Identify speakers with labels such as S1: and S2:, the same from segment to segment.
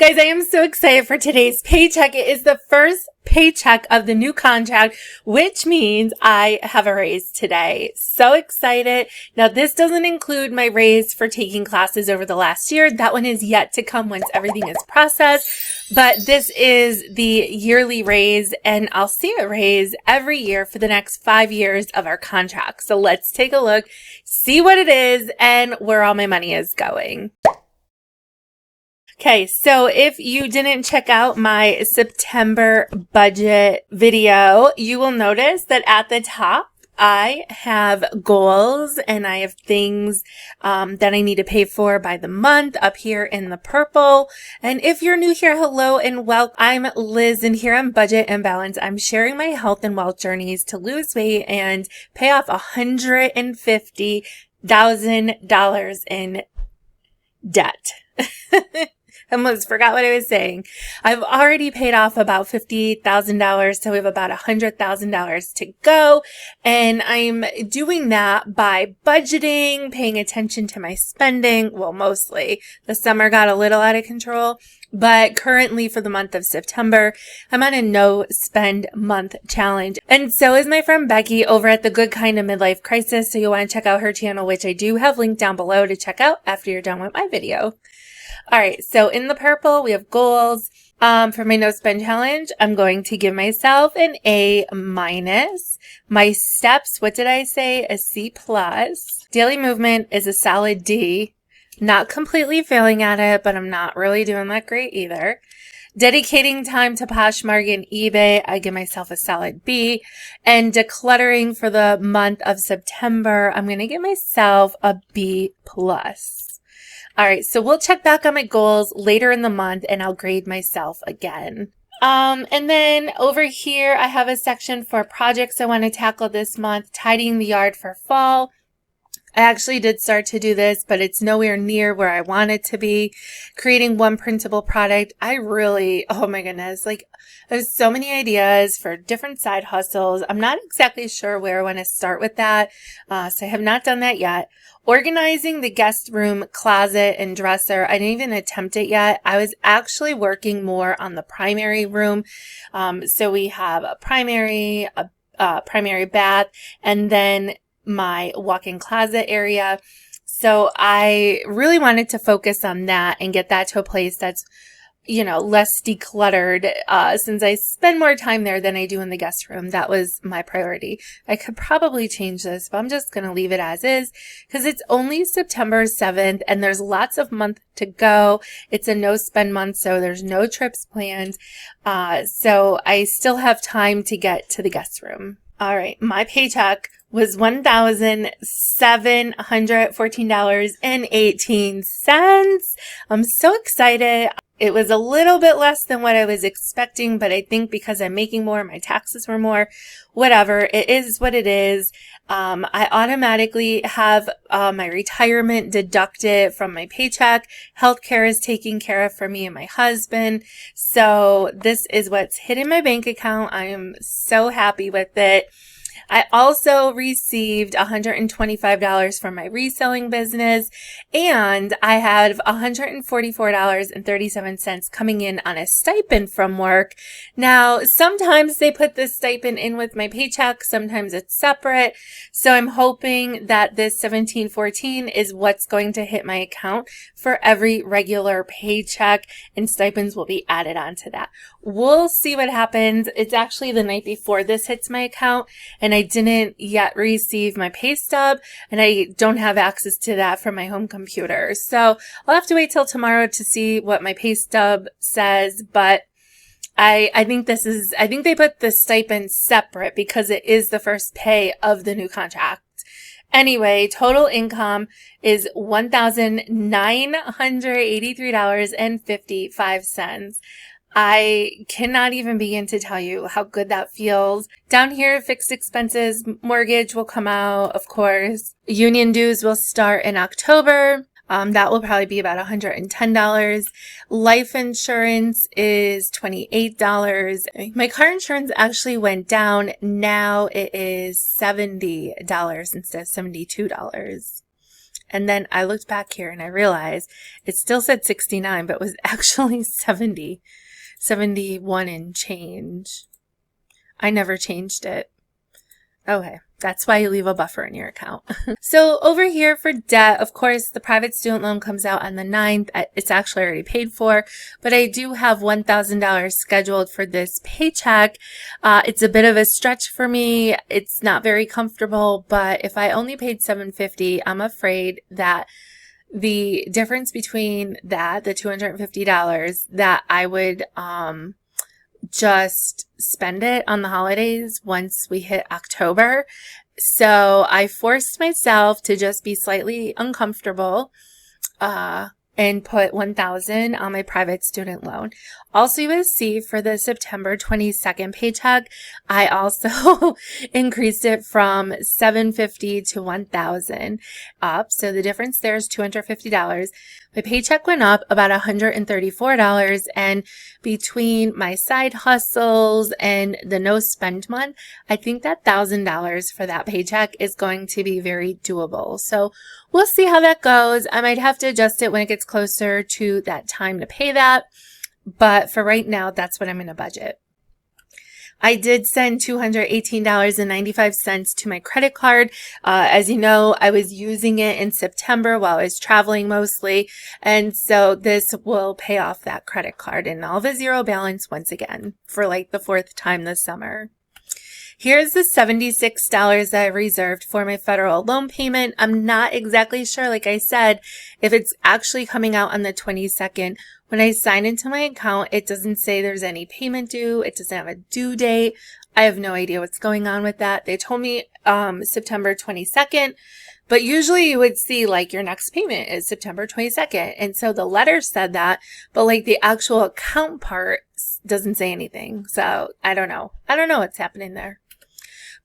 S1: Guys, I am so excited for today's paycheck. It is the first paycheck of the new contract, which means I have a raise today. So excited. Now, this doesn't include my raise for taking classes over the last year. That one is yet to come once everything is processed. But this is the yearly raise, and I'll see a raise every year for the next 5 years of our contract. So let's take a look, see what it is, and where all my money is going. Okay, so if you didn't check out my September budget video, you will notice that at the top, I have goals and I have things that I need to pay for by the month up here in the purple. And if you're new here, hello and welcome. I'm Liz, and here on Budget and Balance, I'm sharing my health and wealth journeys to lose weight and pay off $150,000 in debt. I almost forgot what I was saying. I've already paid off about $50,000, so we have about $100,000 to go. And I'm doing that by budgeting, paying attention to my spending. Well, mostly. The summer got a little out of control. But currently for the month of September, I'm on a no spend month challenge. And so is my friend Becky over at The Good Kind of Midlife Crisis. So you'll want to check out her channel, which I do have linked down below to check out after you're done with my video. All right, so in the purple, we have goals. For my no spend challenge, I'm going to give myself an A-. My steps, what did I say? A C+. Daily movement is a solid D. Not completely failing at it, but I'm not really doing that great either. Dedicating time to Poshmark and eBay, I give myself a solid B. And decluttering for the month of September, I'm going to give myself a B+. All right, so we'll check back on my goals later in the month and I'll grade myself again. And then over here, I have a section for projects I want to tackle this month, tidying the yard for fall. I actually did start to do this, but it's nowhere near where I want it to be. Creating one printable product. I really, oh my goodness, there's so many ideas for different side hustles. I'm not exactly sure where I want to start with that. So I have not done that yet. Organizing the guest room, closet, and dresser. I didn't even attempt it yet. I was actually working more on the primary room. So we have a primary bath, and then my walk-in closet area. So I really wanted to focus on that and get that to a place that's, less decluttered, since I spend more time there than I do in the guest room. That was my priority. I could probably change this, but I'm just going to leave it as is because it's only September 7th and there's lots of month to go. It's a no spend month, so there's no trips planned. So I still have time to get to the guest room. All right. My paycheck was $1,714.18. I'm so excited. It was a little bit less than what I was expecting, but I think because I'm making more, my taxes were more, whatever. It is what it is. I automatically have my retirement deducted from my paycheck. Healthcare is taken care of for me and my husband. So this is what's hit in my bank account. I am so happy with it. I also received $125 from my reselling business, and I have $144.37 coming in on a stipend from work. Now, sometimes they put this stipend in with my paycheck, sometimes it's separate. So I'm hoping that this $1,714 is what's going to hit my account for every regular paycheck, and stipends will be added onto that. We'll see what happens. It's actually the night before this hits my account, and I didn't yet receive my pay stub, and I don't have access to that from my home computer. So I'll have to wait till tomorrow to see what my pay stub says, but I think they put the stipend separate because it is the first pay of the new contract. Anyway, total income is $1,983.55. I cannot even begin to tell you how good that feels. Down here, fixed expenses, mortgage will come out, of course. Union dues will start in October. That will probably be about $110. Life insurance is $28. My car insurance actually went down. Now it is $70 instead of $72. And then I looked back here and I realized it still said 69, but it was actually 71 and change. I never changed it. Okay, that's why you leave a buffer in your account. So over here for debt, of course, the private student loan comes out on the 9th. It's actually already paid for, but I do have $1,000 scheduled for this paycheck. It's a bit of a stretch for me. It's not very comfortable, but if I only paid $750, I'm afraid that the difference between that, the $250, that I would, just spend it on the holidays once we hit October. So I forced myself to just be slightly uncomfortable, and put $1,000 on my private student loan. Also, you will see for the September 22nd paycheck, I also increased it from $750 to $1,000 up. So the difference there is $250. My paycheck went up about $134, and between my side hustles and the no spend month, I think that $1,000 for that paycheck is going to be very doable. So we'll see how that goes. I might have to adjust it when it gets closer to that time to pay that. But for right now, that's what I'm going to budget. I did send $218.95 to my credit card. As you know, I was using it in September while I was traveling mostly. And so this will pay off that credit card, and I'll have a zero balance once again for like the 4th time this summer. Here's the $76 that I reserved for my federal loan payment. I'm not exactly sure, like I said, if it's actually coming out on the 22nd. When I sign into my account, it doesn't say there's any payment due. It doesn't have a due date. I have no idea what's going on with that. They told me September 22nd, but usually you would see like your next payment is September 22nd. And so the letter said that, but like the actual account part doesn't say anything. So I don't know. I don't know what's happening there.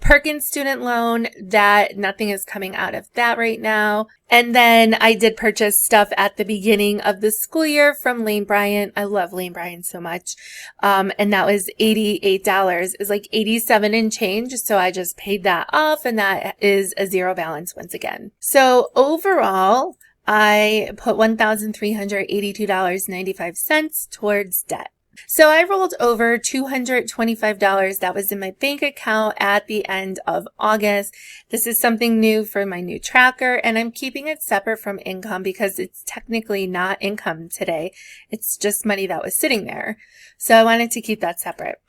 S1: Perkins student loan, that nothing is coming out of that right now. And then I did purchase stuff at the beginning of the school year from Lane Bryant. I love Lane Bryant so much. And that was $88. It's like 87 and change. So I just paid that off, and that is a zero balance once again. So overall, I put $1,382.95 towards debt. So I rolled over $225 that was in my bank account at the end of August. This is something new for my new tracker, and I'm keeping it separate from income because it's technically not income today. It's just money that was sitting there. So I wanted to keep that separate.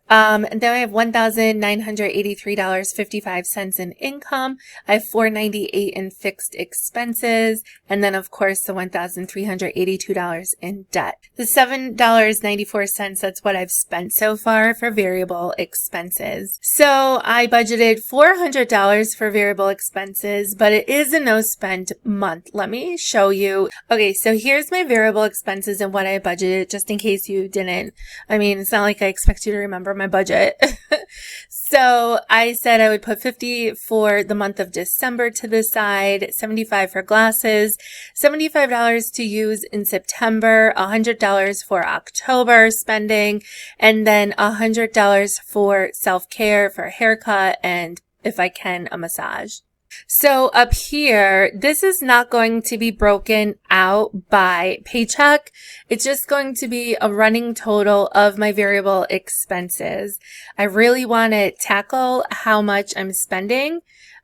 S1: And then I have $1,983.55 in income. I have $498 in fixed expenses. And then, of course, the $1,382 in debt. The $7.94, that's what I've spent so far for variable expenses. So I budgeted $400 for variable expenses, but it is a no spend month. Let me show you. Okay, so here's my variable expenses and what I budgeted, just in case you didn't. I mean, it's not like I expect you to remember my budget. So I said I would put $50 for the month of December to the side, $75 for glasses, $75 to use in September, $100 for October spending, and then $100 for self-care, for a haircut, and if I can, a massage. So up here, this is not going to be broken out by paycheck. It's just going to be a running total of my variable expenses. I really want to tackle how much I'm spending.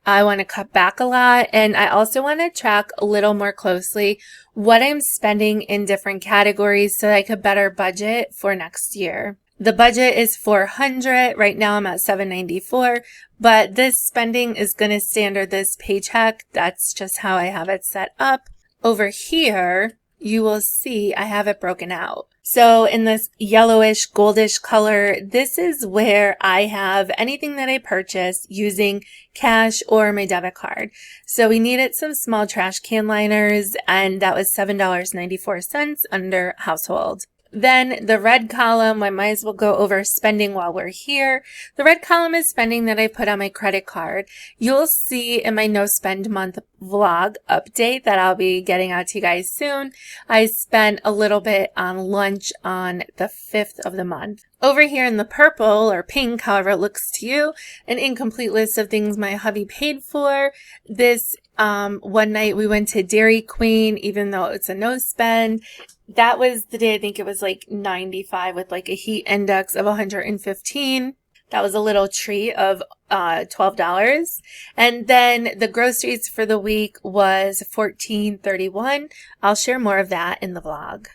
S1: I want to cut back a lot, and I also want to track a little more closely what I'm spending in different categories so that I could better budget for next year. The budget is $400. Right now I'm at $794, but this spending is going to stay under this paycheck. That's just how I have it set up. Over here, you will see I have it broken out. So in this yellowish, goldish color, this is where I have anything that I purchase using cash or my debit card. So we needed some small trash can liners, and that was $7.94 under household. Then the red column, I might as well go over spending while we're here. The red column is spending that I put on my credit card. You'll see in my no spend month vlog update that I'll be getting out to you guys soon. I spent a little bit on lunch on the 5th of the month. Over here in the purple or pink, however it looks to you, an incomplete list of things my hubby paid for. This one night we went to Dairy Queen, even though it's a no spend. That was the day, I think it was like 95 with like a heat index of 115. That was a little treat of $12. And then the groceries for the week was $14.31. I'll share more of that in the vlog.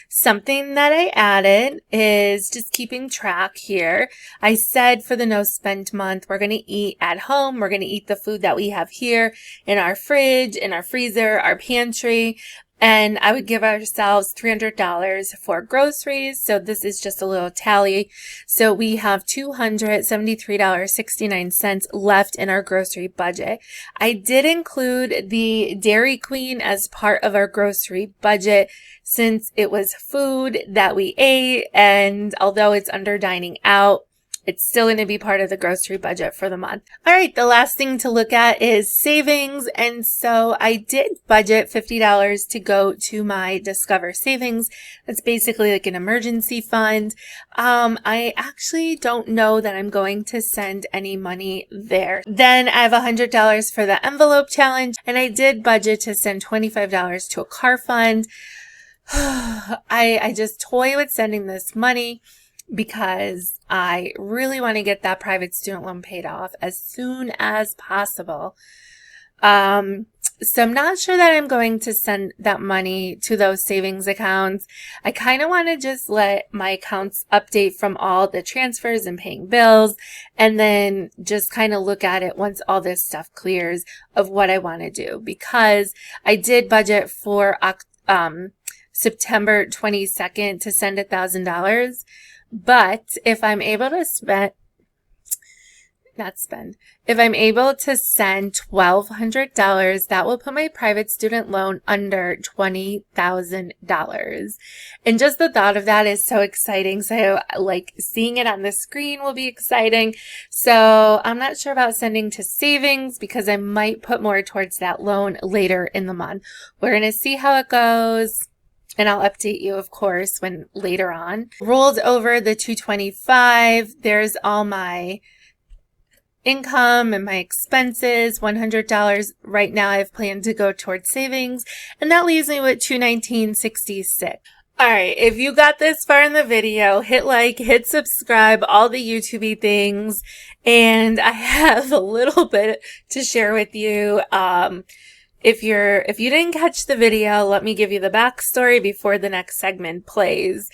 S1: Something that I added is just keeping track here. I said for the no spend month, we're going to eat at home. We're going to eat the food that we have here in our fridge, in our freezer, our pantry. And I would give ourselves $300 for groceries. So this is just a little tally. So we have $273.69 left in our grocery budget. I did include the Dairy Queen as part of our grocery budget since it was food that we ate. And although it's under dining out, it's still going to be part of the grocery budget for the month. All right, the last thing to look at is savings. And so I did budget $50 to go to my Discover Savings. That's basically like an emergency fund. I actually don't know that I'm going to send any money there. Then I have $100 for the envelope challenge. And I did budget to send $25 to a car fund. I just toy with sending this money because I really want to get that private student loan paid off as soon as possible. So I'm not sure that I'm going to send that money to those savings accounts. I kind of want to just let my accounts update from all the transfers and paying bills, and then just kind of look at it once all this stuff clears of what I want to do, because I did budget for September 22nd to send $1,000. But if I'm able to if I'm able to send $1,200, that will put my private student loan under $20,000. And just the thought of that is so exciting. So like seeing it on the screen will be exciting. So I'm not sure about sending to savings because I might put more towards that loan later in the month. We're going to see how it goes. And I'll update you, of course, when later on. Rolled over the $225. There's all my income and my expenses. $100 right now I've planned to go towards savings. And that leaves me with $219.66. All right. If you got this far in the video, hit like, hit subscribe, all the YouTube things. And I have a little bit to share with you. If you didn't catch the video, let me give you the backstory before the next segment plays.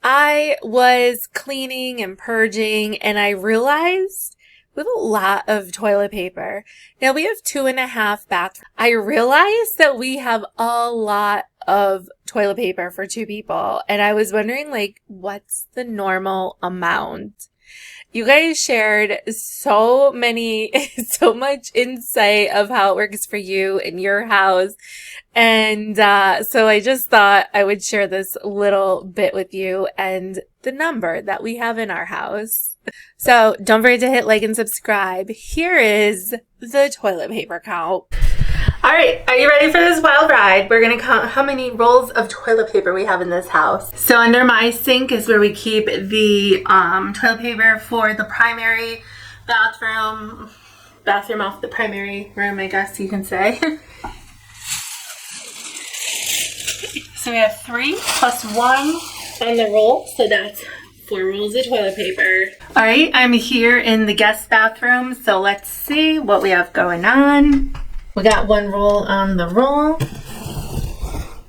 S1: I was cleaning and purging and I realized we have a lot of toilet paper. Now we have 2.5 bathrooms. I realized that we have a lot of toilet paper for 2 people. And I was wondering, like, what's the normal amount? You guys shared so much insight of how it works for you in your house. And so I just thought I would share this little bit with you and the number that we have in our house. So don't forget to hit like and subscribe. Here is the toilet paper count. All right, are you ready for this wild ride? We're going to count how many rolls of toilet paper we have in this house. So under my sink is where we keep the toilet paper for the primary bathroom off the primary room, I guess you can say. So we have 3 plus 1 on the roll, so that's 4 rolls of toilet paper. All right, I'm here in the guest bathroom, so let's see what we have going on. We got 1 roll on the roll.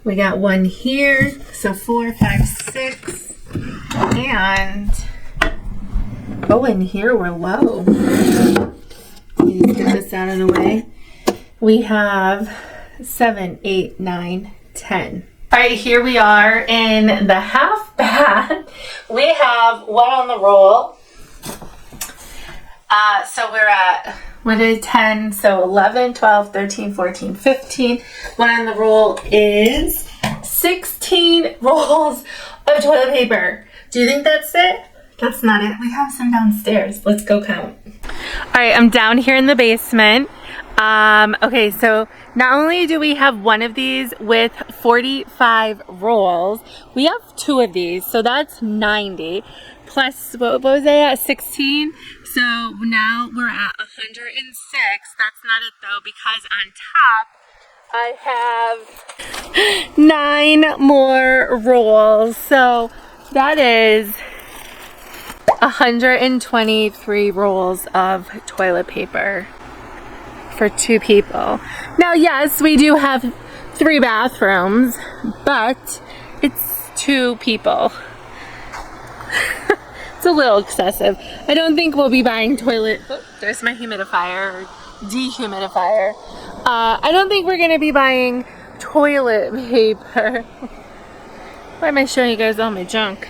S1: We got 1 here. So 4, 5, 6. And, oh, in here we're low. Let's get this out of the way. We have 7, 8, 9, 10. All right, here we are in the half bath. We have 1 on the roll. So we're at... What is 10? So 11, 12, 13, 14, 15. 1 on the roll is 16 rolls of toilet paper. Do you think that's it? That's not it. We have some downstairs. Let's go count. All right, I'm down here in the basement. Okay, so not only do we have one of these with 45 rolls, we have two of these, so that's 90. Plus, what was I at, 16? So now we're at 106. That's not it though, because on top, I have 9 more rolls. So that is 123 rolls of toilet paper for 2 people. Now, yes, we do have 3 bathrooms, but it's 2 people. It's a little excessive. I don't think we'll be buying toilet. Oh, there's my humidifier, or dehumidifier. I don't think we're gonna be buying toilet paper. Why am I showing you guys all my junk?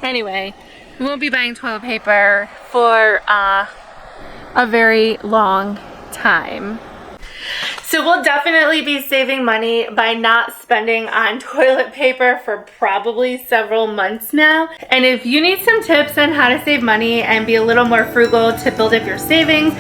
S1: Anyway, we won't be buying toilet paper for a very long time. So we'll definitely be saving money by not spending on toilet paper for probably several months now. And if you need some tips on how to save money and be a little more frugal to build up your savings,